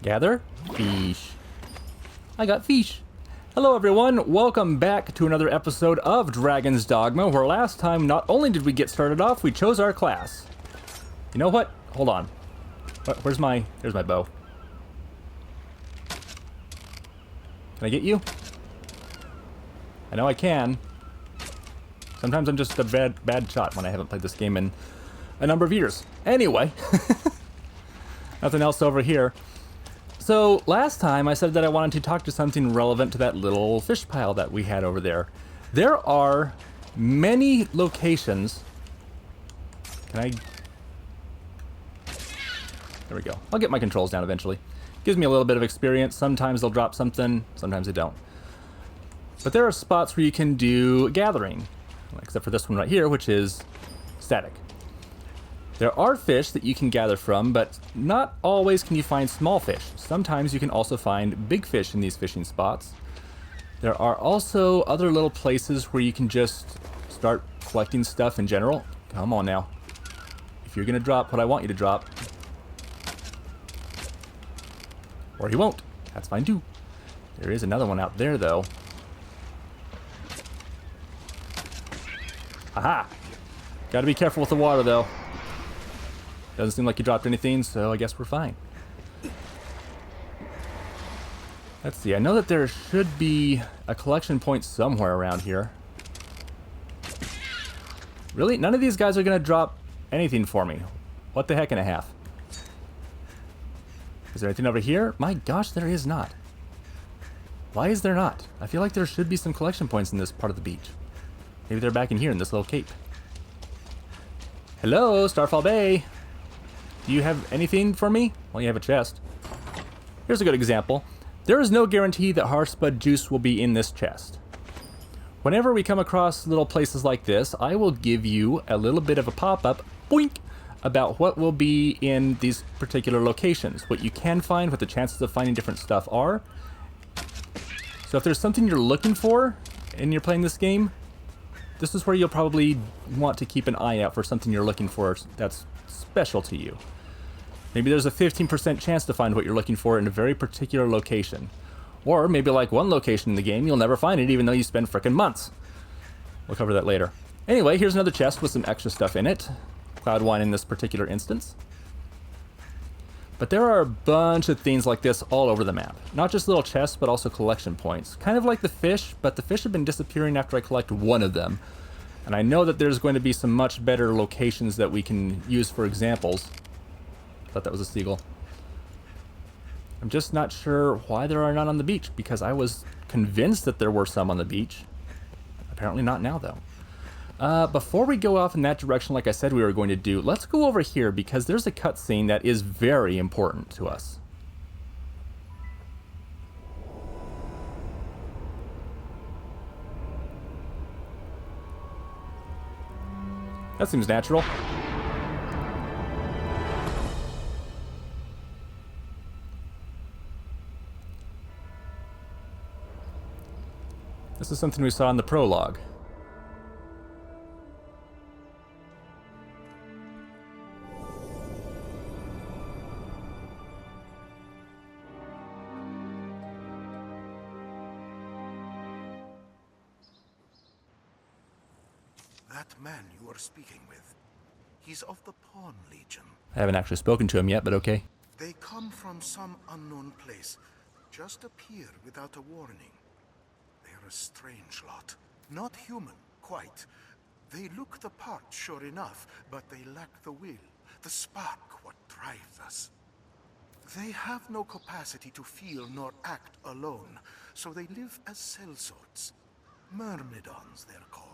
Gather? Fish. I got fish. Hello everyone, welcome back to another episode of Dragon's Dogma, where last time not only did we get started off, we chose our class. You know what? Hold on. Here's my bow. Can I get you? I know I can. Sometimes I'm just a bad shot when I haven't played this game in a number of years. Anyway, nothing else over here. So last time I said that I wanted to talk to something relevant to that little fish pile that we had over there. There are many locations. Can I? There we go. I'll get my controls down eventually. Gives me a little bit of experience. Sometimes they'll drop something, sometimes they don't. But there are spots where you can do gathering, except for this one right here, which is static. There are fish that you can gather from, but not always can you find small fish. Sometimes you can also find big fish in these fishing spots. There are also other little places where you can just start collecting stuff in general. Come on now. If you're gonna drop what I want you to drop. Or you won't. That's fine too. There is another one out there though. Aha! Gotta be careful with the water though. Doesn't seem like you dropped anything, so I guess we're fine. Let's see, I know that there should be a collection point somewhere around here. Really? None of these guys are gonna drop anything for me. What the heck and a half? Is there anything over here? My gosh, there is not. Why is there not? I feel like there should be some collection points in this part of the beach. Maybe they're back in here in this little cape. Hello, Starfall Bay. Do you have anything for me? Well, you have a chest. Here's a good example. There is no guarantee that Harspud juice will be in this chest. Whenever we come across little places like this, I will give you a little bit of a pop-up, boink, about what will be in these particular locations, what you can find, what the chances of finding different stuff are. So if there's something you're looking for and you're playing this game, this is where you'll probably want to keep an eye out for something you're looking for that's special to you. Maybe there's a 15% chance to find what you're looking for in a very particular location. Or maybe like one location in the game, you'll never find it even though you spend frickin' months. We'll cover that later. Anyway, here's another chest with some extra stuff in it. Cloud wine in this particular instance. But there are a bunch of things like this all over the map. Not just little chests, but also collection points. Kind of like the fish, but the fish have been disappearing after I collect one of them. And I know that there's going to be some much better locations that we can use for examples. Thought that was a seagull. I'm just not sure why there are none on the beach, because I was convinced that there were some on the beach. Apparently not now, though. Before we go off in that direction, like I said we were going to do, let's go over here, because there's a cutscene that is very important to us. That seems natural. This is something we saw in the prologue. That man you are speaking with, he's of the Pawn Legion. I haven't actually spoken to him yet, but okay. They come from some unknown place, just appear without a warning. They're a strange lot. Not human, quite. They look the part, sure enough, but they lack the will, the spark, what drives us. They have no capacity to feel nor act alone, so they live as sellswords. Myrmidons, they're called.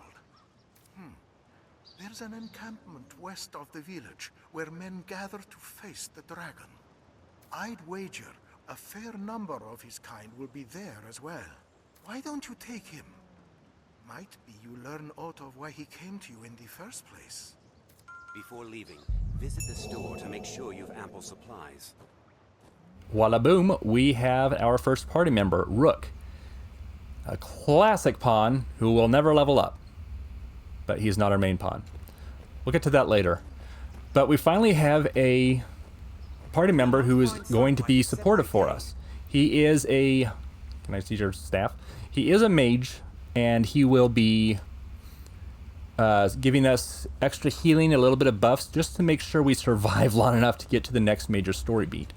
There's an encampment west of the village where men gather to face the dragon. I'd wager a fair number of his kind will be there as well. Why don't you take him? Might be you learn aught of why he came to you in the first place. Before leaving, visit the store to make sure you've ample supplies. Voila boom, we have our first party member, Rook. A classic pawn who will never level up. But he's not our main pawn. We'll get to that later. But we finally have a party member who is going to be supportive for us. He is a... Can I see your staff? He is a mage, and he will be giving us extra healing, a little bit of buffs, just to make sure we survive long enough to get to the next major story beat.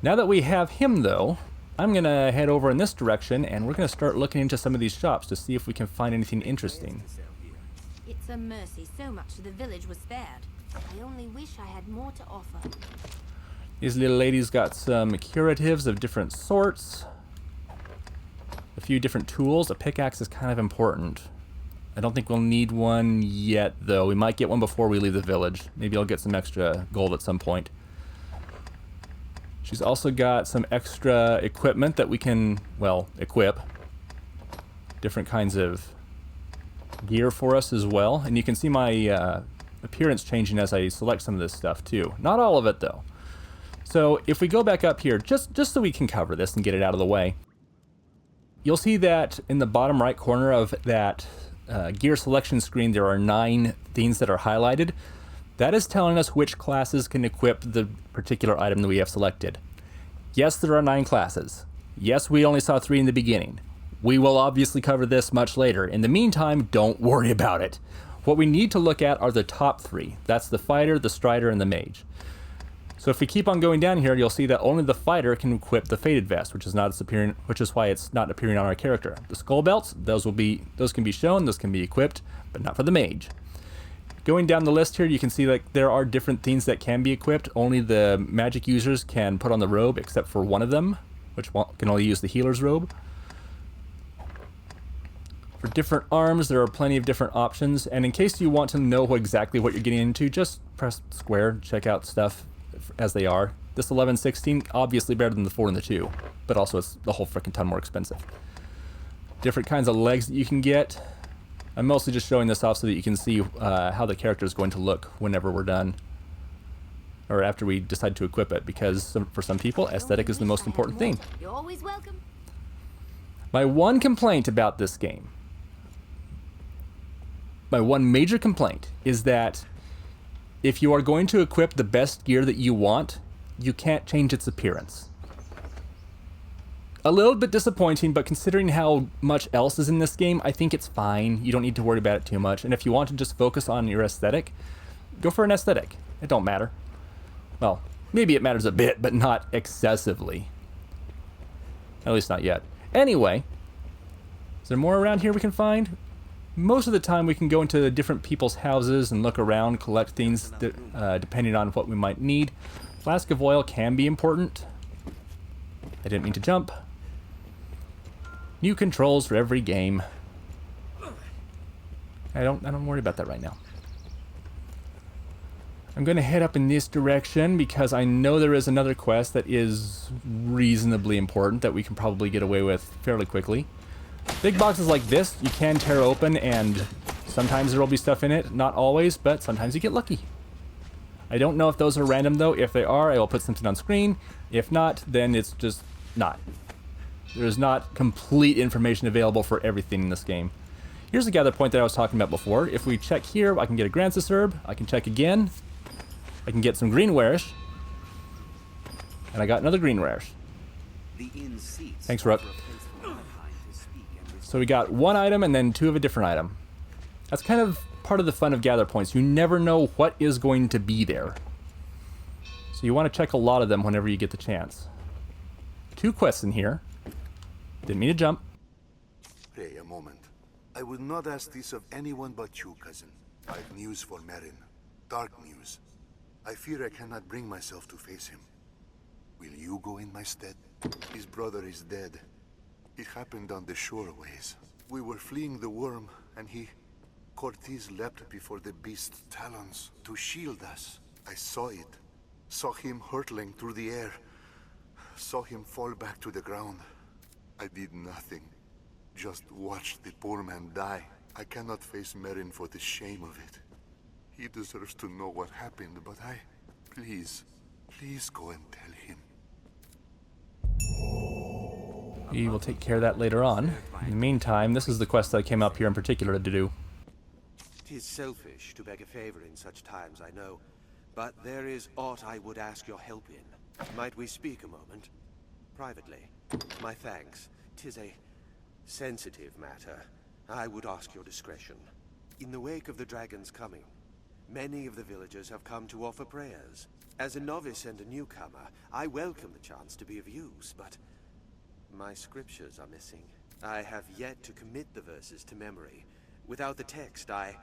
Now that we have him, though, I'm going to head over in this direction, and we're going to start looking into some of these shops to see if we can find anything interesting. It's a mercy so much of the village was spared. I only wish I had more to offer. These little ladies got some curatives of different sorts. A few different tools. A pickaxe is kind of important. I don't think we'll need one yet, though. We might get one before we leave the village. Maybe I'll get some extra gold at some point. She's also got some extra equipment that we can, well, equip. Different kinds of gear for us as well. And you can see my appearance changing as I select some of this stuff, too. Not all of it, though. So if we go back up here, just so we can cover this and get it out of the way, you'll see that in the bottom right corner of that gear selection screen, there are 9 things that are highlighted. That is telling us which classes can equip the particular item that we have selected. Yes, there are 9 classes. Yes, we only saw 3 in the beginning. We will obviously cover this much later. In the meantime, don't worry about it. What we need to look at are the top 3. That's the fighter, the strider, and the mage. So if we keep on going down here, you'll see that only the fighter can equip the faded vest, which is why it's not appearing on our character. The skull belts, those can be shown, those can be equipped, but not for the mage. Going down the list here, you can see that there are different things that can be equipped. Only the magic users can put on the robe, except for one of them, which can only use the healer's robe. For different arms, there are plenty of different options, and in case you want to know exactly what you're getting into, just press square, check out stuff as they are. This 1116, obviously better than the 4 and the 2, but also it's a whole freaking ton more expensive. Different kinds of legs that you can get. I'm mostly just showing this off so that you can see how the character is going to look whenever we're done, or after we decide to equip it, because for some people, aesthetic is the most important thing. You're always welcome. My one complaint about this game, my one major complaint, is that if you are going to equip the best gear that you want, you can't change its appearance. A little bit disappointing, but considering how much else is in this game, I think it's fine. You don't need to worry about it too much. And if you want to just focus on your aesthetic, go for an aesthetic. It don't matter. Well, maybe it matters a bit, but not excessively. At least not yet. Anyway, is there more around here we can find? Most of the time we can go into different people's houses and look around, collect things depending on what we might need. Flask of oil can be important. I didn't mean to jump. New controls for every game. I don't worry about that right now. I'm going to head up in this direction because I know there is another quest that is reasonably important that we can probably get away with fairly quickly. Big boxes like this, you can tear open, and sometimes there will be stuff in it. Not always, but sometimes you get lucky. I don't know if those are random, though. If they are, I will put something on screen. If not, then it's just not. There's not complete information available for everything in this game. Here's the gather point that I was talking about before. If we check here, I can get a Grancis herb. I can check again. I can get some green warish. And I got another green warish. Thanks, Rook. So we got one item and then 2 of a different item. That's kind of part of the fun of gather points. You never know what is going to be there. So you want to check a lot of them whenever you get the chance. 2 quests in here. Didn't mean to jump. Pray a moment. I would not ask this of anyone but you, cousin. I've news for Merin. Dark news. I fear I cannot bring myself to face him. Will you go in my stead? His brother is dead. It happened on the shoreways. We were fleeing the worm, and Cortez leapt before the beast's talons to shield us. I saw it. Saw him hurtling through the air. Saw him fall back to the ground. I did nothing. Just watched the poor man die. I cannot face Merin for the shame of it. He deserves to know what happened, but please go and tell him. We will take care of that later on. In the meantime, this is the quest that I came up here in particular to do. 'Tis selfish to beg a favor in such times, I know, but there is aught I would ask your help in. Might we speak a moment? Privately. My thanks. 'Tis a sensitive matter. I would ask your discretion. In the wake of the dragon's coming, many of the villagers have come to offer prayers. As a novice and a newcomer, I welcome the chance to be of use, but my scriptures are missing. I have yet to commit the verses to memory. Without the text, I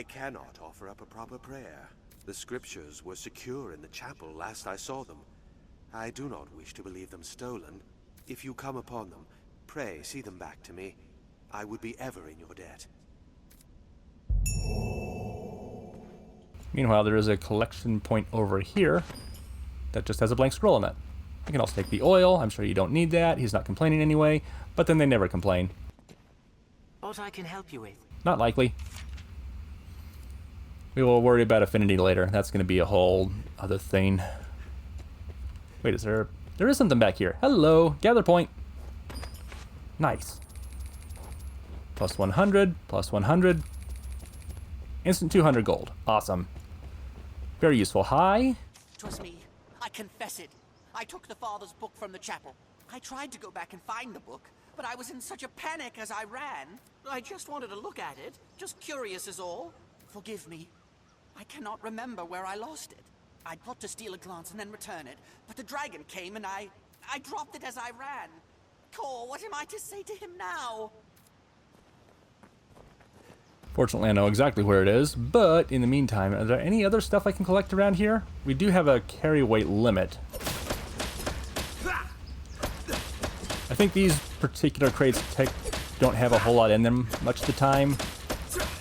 cannot offer up a proper prayer. The scriptures were secure in the chapel last I saw them. I do not wish to believe them stolen. If you come upon them, pray see them back to me. I would be ever in your debt. Meanwhile, there is a collection point over here that just has a blank scroll on it. You can also take the oil. I'm sure you don't need that. He's not complaining anyway, but then they never complain. What I can help you with? Not likely. We will worry about affinity later. That's going to be a whole other thing. Wait, is there... There is something back here. Hello. Gather point. Nice. Plus 100. Plus 100. Instant 200 gold. Awesome. Very useful. Hi. 'Twas me. I confess it. I took the father's book from the chapel. I tried to go back and find the book, but I was in such a panic as I ran. I just wanted to look at it. Just curious is all. Forgive me. I cannot remember where I lost it. I thought to steal a glance and then return it, but the dragon came and I dropped it as I ran. Cor, what am I to say to him now? Fortunately, I know exactly where it is, but in the meantime, are there any other stuff I can collect around here? We do have a carry weight limit. I think these particular crates don't have a whole lot in them much of the time,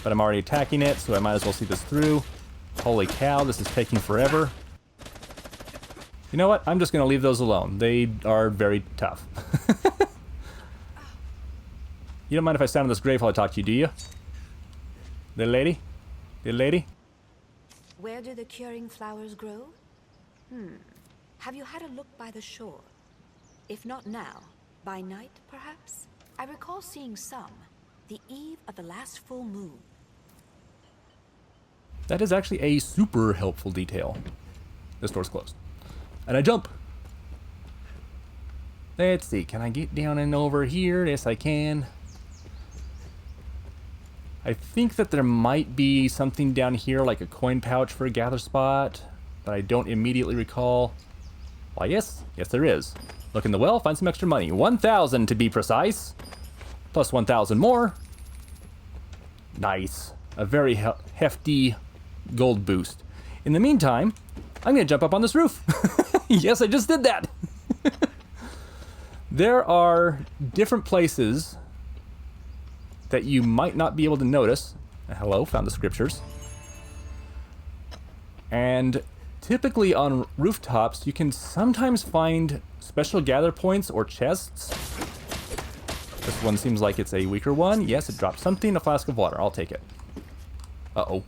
but I'm already attacking it, so I might as well see this through. Holy cow, this is taking forever. You know what? I'm just going to leave those alone. They are very tough. You don't mind if I stand on this grave while I talk to you, do you? Little lady? Little lady? Where do the curing flowers grow? Have you had a look by the shore? If not now, by night, perhaps? I recall seeing some, the eve of the last full moon. That is actually a super helpful detail. This door's closed. And I jump! Let's see, can I get down and over here? Yes, I can. I think that there might be something down here, like a coin pouch for a gather spot, but I don't immediately recall. Why, yes, there is. Look in the well, find some extra money. 1,000 to be precise. Plus 1,000 more. Nice. A very hefty gold boost. In the meantime, I'm going to jump up on this roof. Yes, I just did that. There are different places that you might not be able to notice. Hello, found the scriptures. And typically on rooftops, you can sometimes find special gather points or chests. This one seems like it's a weaker one. Yes, it dropped something, a flask of water. I'll take it. Uh-oh.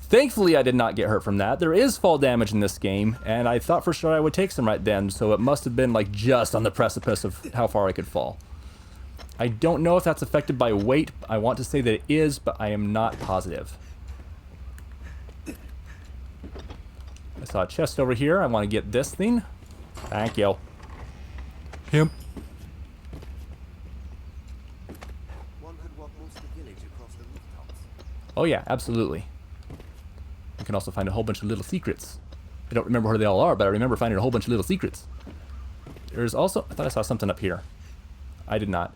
Thankfully, I did not get hurt from that. There is fall damage in this game, and I thought for sure I would take some right then, so it must have been like just on the precipice of how far I could fall. I don't know if that's affected by weight. I want to say that it is, but I am not positive. I saw a chest over here. I want to get this thing. Thank you. Him. One could walk most of the village across the rooftops. Oh yeah, absolutely. You can also find a whole bunch of little secrets. I don't remember where they all are, but I remember finding a whole bunch of little secrets. There's also... I thought I saw something up here. I did not.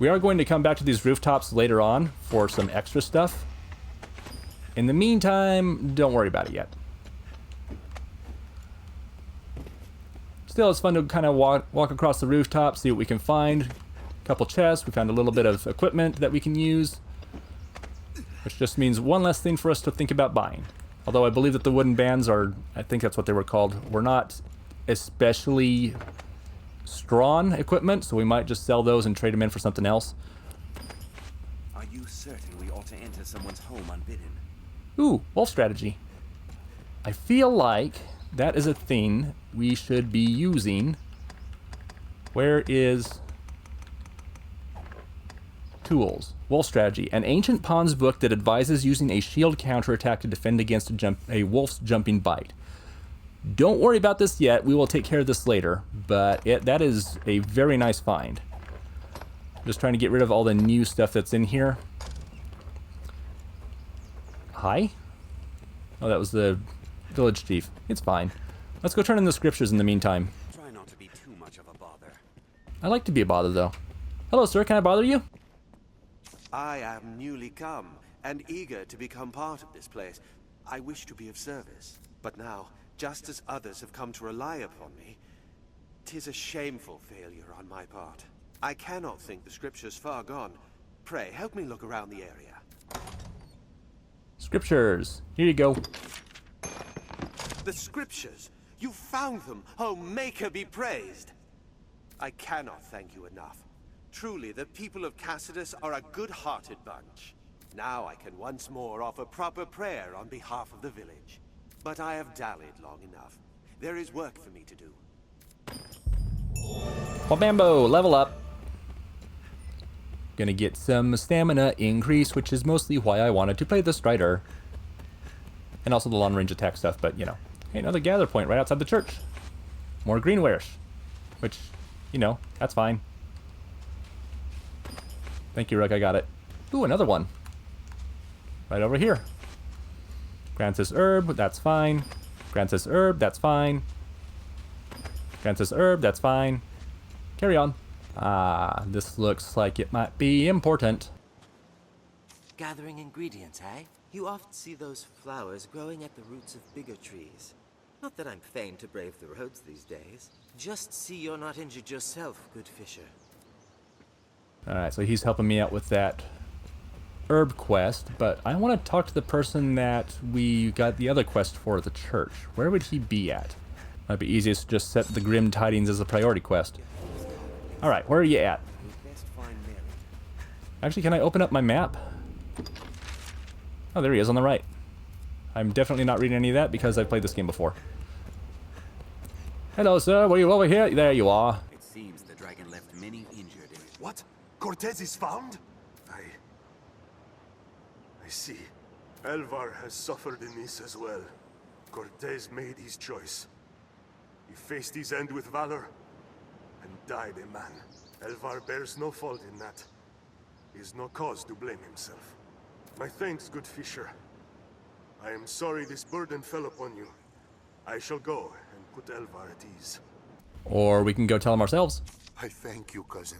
We are going to come back to these rooftops later on for some extra stuff. In the meantime, don't worry about it yet. Still, it's fun to kind of walk across the rooftop, see what we can find. A couple chests. We found a little bit of equipment that we can use, which just means one less thing for us to think about buying. Although I believe that the wooden bands are, I think that's what they were called, were not especially strong equipment, so we might just sell those and trade them in for something else. Are you certain we ought to enter someone's home unbidden? Ooh, wolf strategy. I feel like that is a thing we should be using. Where is tools? Wolf strategy. An ancient pawn's book that advises using a shield counterattack to defend against a wolf's jumping bite. Don't worry about this yet. We will take care of this later. But that is a very nice find. Just trying to get rid of all the new stuff that's in here. Hi? Oh, that was the village chief. It's fine. Let's go turn in the scriptures in the meantime. Try not to be too much of a bother. I like to be a bother, though. Hello, sir. Can I bother you? I am newly come, and eager to become part of this place. I wish to be of service. But now, just as others have come to rely upon me, 'tis a shameful failure on my part. I cannot think the scriptures far gone. Pray, help me look around the area. Scriptures. Here you go. The scriptures! You found them! Oh, Maker be praised! I cannot thank you enough. Truly, the people of Cassardis are a good-hearted bunch. Now I can once more offer proper prayer on behalf of the village. But I have dallied long enough. There is work for me to do. Wabambo, level up. Gonna get some stamina increase, which is mostly why I wanted to play the Strider. And also the long range attack stuff, but you know. Hey, another gather point right outside the church. More greenwares. Which, you know, that's fine. Thank you, Rook, I got it. Ooh, another one. Right over here. Grants us herb, that's fine. Grants us herb, that's fine. Grants us herb, that's fine. Carry on. Ah, this looks like it might be important. Gathering ingredients, eh? You often see those flowers growing at the roots of bigger trees. Not that I'm fain to brave the roads these days. Just see you're not injured yourself, good fisher. Alright, so he's helping me out with that herb quest, but I want to talk to the person that we got the other quest for at the church. Where would he be at? Might be easiest to just set the Grim Tidings as a priority quest. Alright, where are you at? Actually, can I open up my map? Oh, there he is on the right. I'm definitely not reading any of that because I've played this game before. Hello, sir. Were you over here? There you are. It seems the dragon left many injured in it. What? Cortez is found? I see. Elvar has suffered in this as well. Cortez made his choice. He faced his end with valor and died a man. Elvar bears no fault in that. He has no cause to blame himself. My thanks, good fisher. I am sorry this burden fell upon you. I shall go and put Elvar at ease. Or we can go tell him ourselves. I thank you, cousin.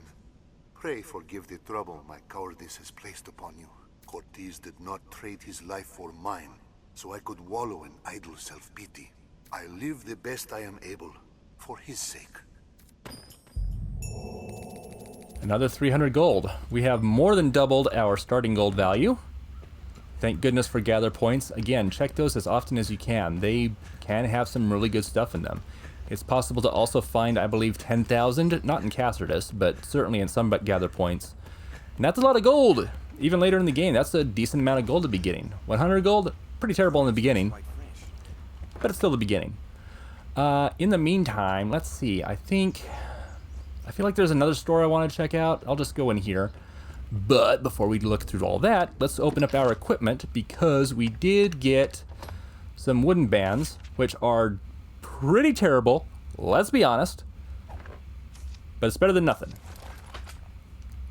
Pray forgive the trouble my cowardice has placed upon you. Cortez did not trade his life for mine, so I could wallow in idle self-pity. I live the best I am able, for his sake. Another 300 gold. We have more than doubled our starting gold value. Thank goodness for gather points. Again, check those as often as you can. They can have some really good stuff in them. It's possible to also find, I believe, 10,000, not in Cassardis, but certainly in some gather points. And that's a lot of gold! Even later in the game, that's a decent amount of gold to be getting. 100 gold, pretty terrible in the beginning, but it's still the beginning. In the meantime, let's see, I feel like there's another store I want to check out. I'll just go in here. But before we look through all that, let's open up our equipment because we did get some wooden bands, which are pretty terrible, let's be honest, but it's better than nothing.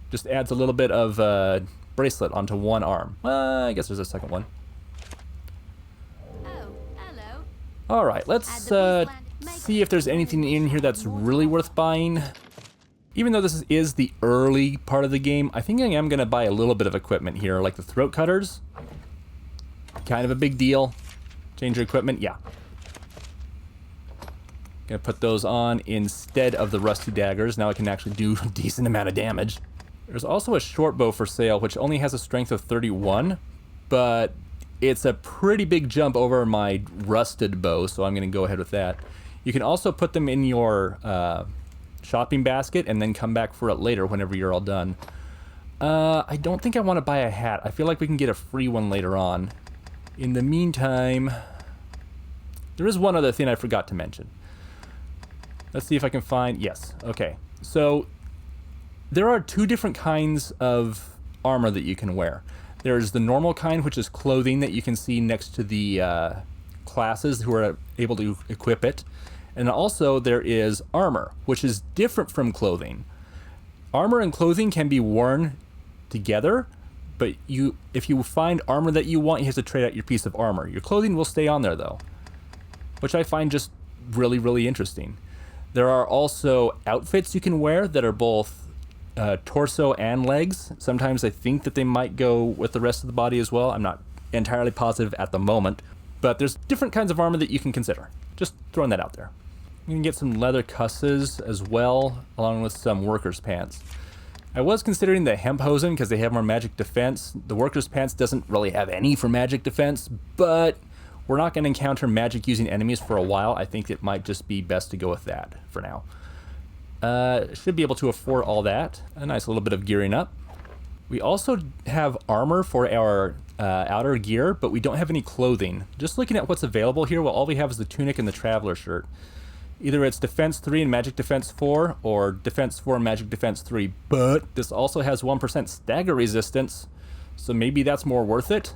Just adds a little bit of bracelet onto one arm. I guess there's a second one. Oh, hello. All right, let's see if there's anything in here that's really worth buying. Even though this is the early part of the game, I think I am going to buy a little bit of equipment here, like the throat cutters. Kind of a big deal. Change your equipment, yeah. Gonna put those on instead of the rusty daggers. Now I can actually do a decent amount of damage. There's also a short bow for sale, which only has a strength of 31, but it's a pretty big jump over my rusted bow, so I'm gonna go ahead with that. You can also put them in your shopping basket and then come back for it later whenever you're all done. I don't think I want to buy a hat. I feel like we can get a free one later on. In the meantime, there is one other thing I forgot to mention. Let's see if I can find, yes, okay. So there are two different kinds of armor that you can wear. There's the normal kind, which is clothing that you can see next to the classes who are able to equip it. And also there is armor, which is different from clothing. Armor and clothing can be worn together, but if you find armor that you want, you have to trade out your piece of armor. Your clothing will stay on there though, which I find just really, really interesting. There are also outfits you can wear that are both torso and legs. Sometimes I think that they might go with the rest of the body as well. I'm not entirely positive at the moment, but there's different kinds of armor that you can consider. Just throwing that out there. You can get some leather cusses as well, along with some workers' pants. I was considering the hemp hosen because they have more magic defense. The workers' pants doesn't really have any for magic defense, but we're not going to encounter magic using enemies for a while. I think it might just be best to go with that for now. Should be able to afford all that. A nice little bit of gearing up. We also have armor for our outer gear, but we don't have any clothing. Just looking at what's available here, well, all we have is the tunic and the traveler shirt. Either it's defense 3 and magic defense 4, or defense 4 and magic defense 3, but this also has 1% stagger resistance, so maybe that's more worth it.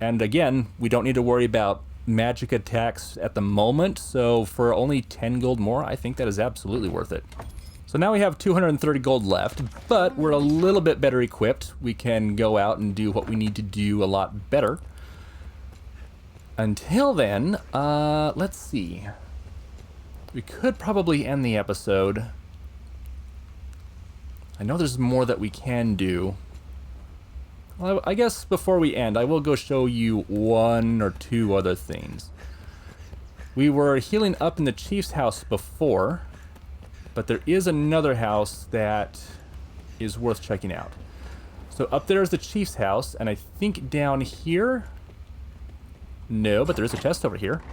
And again, we don't need to worry about magic attacks at the moment, so for only 10 gold more, I think that is absolutely worth it. So now we have 230 gold left, but we're a little bit better equipped. We can go out and do what we need to do a lot better. Until then, let's see. We could probably end the episode. I know there's more that we can do. Well, I guess before we end, I will go show you 1 or 2 other things. We were healing up in the chief's house before, but there is another house that is worth checking out. So up there is the chief's house, and I think down here... No, but there is a chest over here.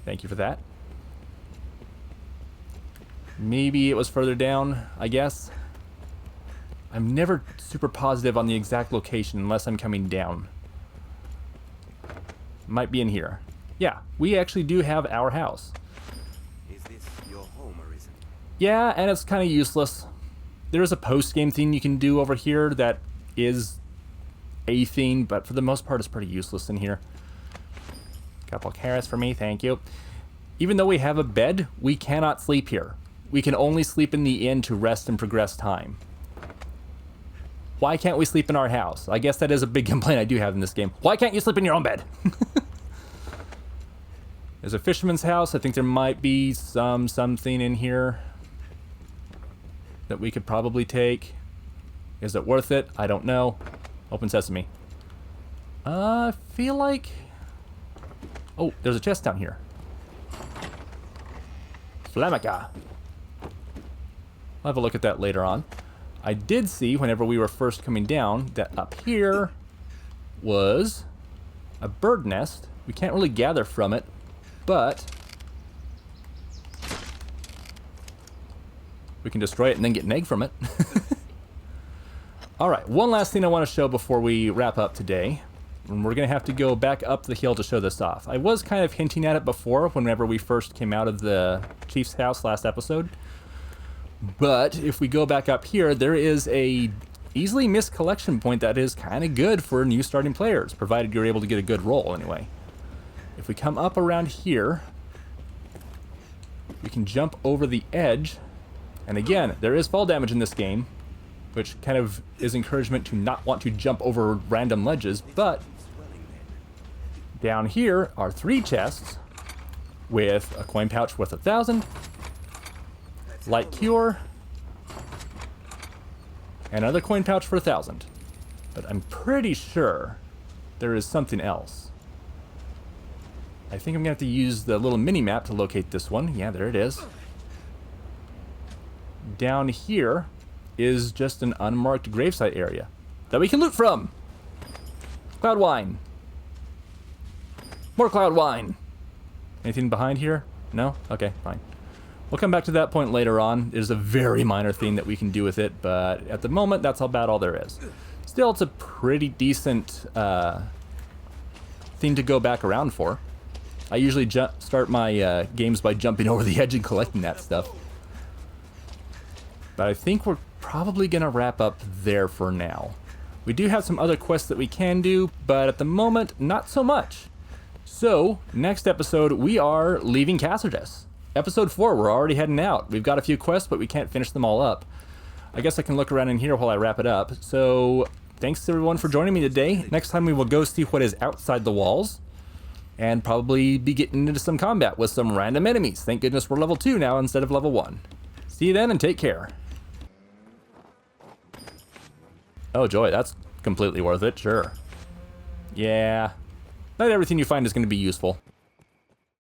Thank you for that. Maybe it was further down, I guess. I'm never super positive on the exact location unless I'm coming down. Might be in here. Yeah, we actually do have our house. Is this your home or isn't it? Yeah, and it's kind of useless. There is a post-game thing you can do over here that is a thing, but for the most part it's pretty useless in here. Couple carrots for me, thank you. Even though we have a bed, we cannot sleep here. We can only sleep in the inn to rest and progress time. Why can't we sleep in our house? I guess that is a big complaint I do have in this game. Why can't you sleep in your own bed? There's a fisherman's house. I think there might be something in here that we could probably take. Is it worth it? I don't know. Open sesame. I feel like... Oh, there's a chest down here. Flamica. I'll have a look at that later on. I did see, whenever we were first coming down, that up here was a bird nest. We can't really gather from it, but we can destroy it and then get an egg from it. Alright, one last thing I want to show before we wrap up today. And we're going to have to go back up the hill to show this off. I was kind of hinting at it before, whenever we first came out of the chief's house last episode. But if we go back up here, there is a easily missed collection point that is kind of good for new starting players, provided you're able to get a good roll anyway. If we come up around here, we can jump over the edge. And again, there is fall damage in this game, which kind of is encouragement to not want to jump over random ledges, but down here are 3 chests with a coin pouch worth 1,000, light cure, and another coin pouch for 1,000. But I'm pretty sure there is something else. I think I'm gonna have to use the little mini map to locate this one. Yeah, there it is. Down here is just an unmarked gravesite area that we can loot from. Cloud wine. More cloud wine. Anything behind here? No? Okay, fine. We'll come back to that point later on. There's a very minor thing that we can do with it, but at the moment, that's about all there is. Still, it's a pretty decent thing to go back around for. I usually start my games by jumping over the edge and collecting that stuff. But I think we're probably going to wrap up there for now. We do have some other quests that we can do, but at the moment, not so much. So, next episode, we are leaving Cassardis. Episode 4, we're already heading out. We've got a few quests, but we can't finish them all up. I guess I can look around in here while I wrap it up. So, thanks everyone for joining me today. Next time we will go see what is outside the walls. And probably be getting into some combat with some random enemies. Thank goodness we're level 2 now instead of level 1. See you then and take care. Oh joy, that's completely worth it, sure. Yeah. Not everything you find is going to be useful.